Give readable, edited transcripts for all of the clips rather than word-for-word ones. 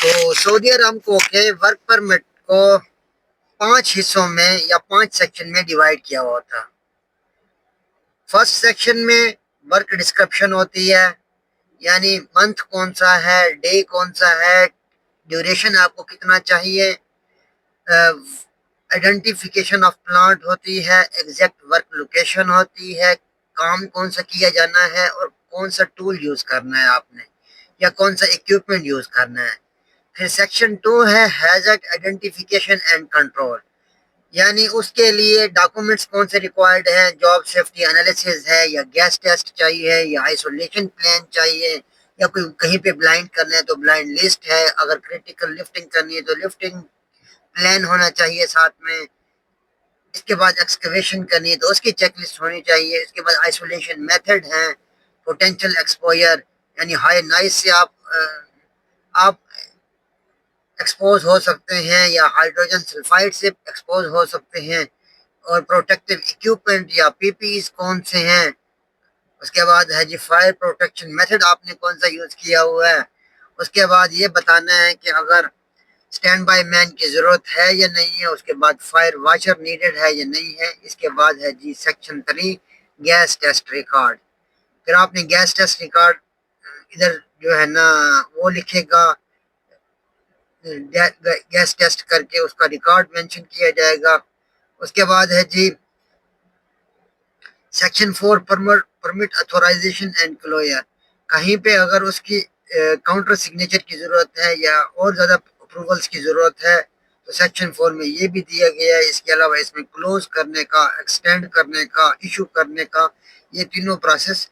تو سعودی ارامکو کے work permit کو 5 حصوں میں یا 5 سیکشن میں ڈیوائڈ کیا ہوا تھا۔ فرسٹ سیکشن میں ورک ڈسکرپشن ہوتی ہے، یعنی منتھ کون سا ہے، ڈے کون سا ہے، ڈیوریشن آپ کو کتنا چاہیے، آئیڈینٹیفیکیشن آف پلانٹ ہوتی ہے، ایگزیکٹ ورک لوکیشن ہوتی ہے، کام کون سا کیا جانا ہے اور کون سا ٹول یوز کرنا ہے آپ نے، یا کون سا اکوپمنٹ یوز کرنا ہے۔ پھر سیکشن 2 ہے ہیزارڈ آئیڈینٹیفیکیشن اینڈ کنٹرول، یعنی اس کے لیے ڈاکومنٹس کون سے ریکوائرڈ ہیں، جاب سیفٹی انالیسز ہے، یا گیس ٹیسٹ چاہیے، یا آئسولیشن پلان چاہیے، یا کوئی کہیں پہ بلائنڈ کرنا ہے تو بلائنڈ لسٹ ہے، اگر کریٹیکل لفٹنگ کرنی ہے تو لفٹنگ پلان ہونا چاہیے ساتھ میں۔ اس کے بعد ایکسکیویشن کرنی ہے تو اس کی چیک لسٹ ہونی چاہیے۔ اس کے بعد آئسولیشن میتھڈ ہیں، پوٹینشیل ایکسپوئر، یعنی ہائی نائز سے آپ ایکسپوز ہو سکتے ہیں، یا ہائیڈروجن سلفائڈ سے ایکسپوز ہو سکتے ہیں، اور پروٹیکٹیو اکوپمنٹ یا پی پی ایز کون سے ہیں۔ اس کے بعد ہے جی فائر پروٹیکشن میتھڈ آپ نے کون سا یوز کیا ہوا ہے۔ اس کے بعد یہ بتانا ہے کہ اگر اسٹینڈ بائی مین کی ضرورت ہے یا نہیں ہے۔ اس کے بعد فائر واچر نیڈڈ ہے یا نہیں ہے۔ اس کے بعد ہے جی سیکشن 3 گیس ٹیسٹ ریکارڈ۔ پھر آپ نے گیس ٹیسٹ ریکارڈ ادھر جو ہے نا وہ لکھے گا، گیس ٹیسٹ کر کے اس کا ریکارڈ مینشن کیا جائے گا۔ اس کے بعد ہے جی سیکشن 4 پرمٹ اتھورائزیشن اینڈ کلوئر، کہیں پہ اگر اس کی کاؤنٹر سگنیچر کی ضرورت ہے یا اور زیادہ اپروولس کی ضرورت ہے تو سیکشن 4 میں یہ بھی دیا گیا ہے۔ اس کے علاوہ اس میں کلوز کرنے کا، ایکسٹینڈ کرنے کا، ایشو کرنے کا، یہ تینوں پروسیس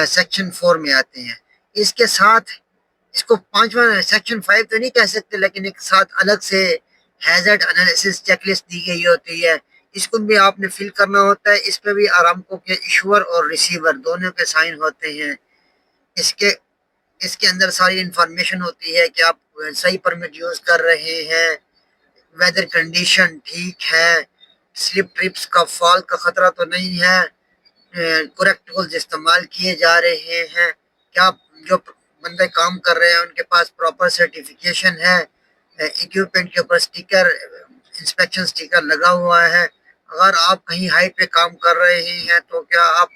سیکشن 4 میں آتے ہیں۔ اس کے ساتھ اس کو پانچواں سیکشن 5 تو نہیں کہہ سکتے، لیکن ایک ساتھ الگ سے ہیزارڈ انالیسس چیک لسٹ دی گئی ہوتی ہے، اس کو بھی آپ نے فل کرنا ہوتا ہے۔ اس پہ بھی آرامکو کے ایشور اور ریسیور دونوں کے سائن ہوتے ہیں۔ اس کے اندر ساری انفارمیشن ہوتی ہے کہ آپ صحیح پرمٹ یوز کر رہے ہیں، ویدر کنڈیشن ٹھیک ہے، سلپ ٹرپس کا فال کا خطرہ تو نہیں ہے، کریکٹ ٹولز استعمال کیے جا رہے ہیں، کیا جو بندے کام کر رہے ہیں ان کے پاس پراپر سرٹیفیکیشن ہے، اکوپمنٹ کے اوپر سٹیکر، انسپیکشن سٹیکر لگا ہوا ہے، اگر آپ کہیں ہائٹ پہ کام کر رہے ہیں تو کیا آپ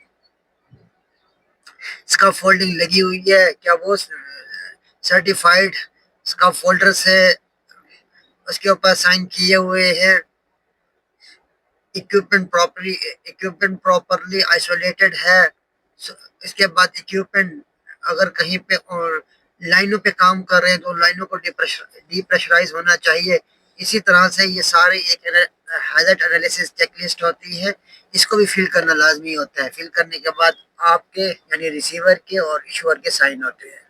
اسکاف فولڈنگ لگی ہوئی ہے، کیا وہ سرٹیفائڈ اسکاف فولڈر سے اس کے اوپر سائن کیے ہوئے ہیں، اکوپمنٹ پراپرلی آئسولیٹڈ ہے۔ اس کے بعد اکوپمنٹ اگر کہیں پہ لائنوں پہ کام کر رہے ہیں تو لائنوں کو ڈی پریشرائز ہونا چاہیے۔ اسی طرح سے یہ سارے ایک ہیزارڈ انالیسس چیک لسٹ ہوتی ہے، اس کو بھی فل کرنا لازمی ہوتا ہے۔ فل کرنے کے بعد آپ کے یعنی ریسیور کے اور ایشور کے سائن ہوتے ہیں۔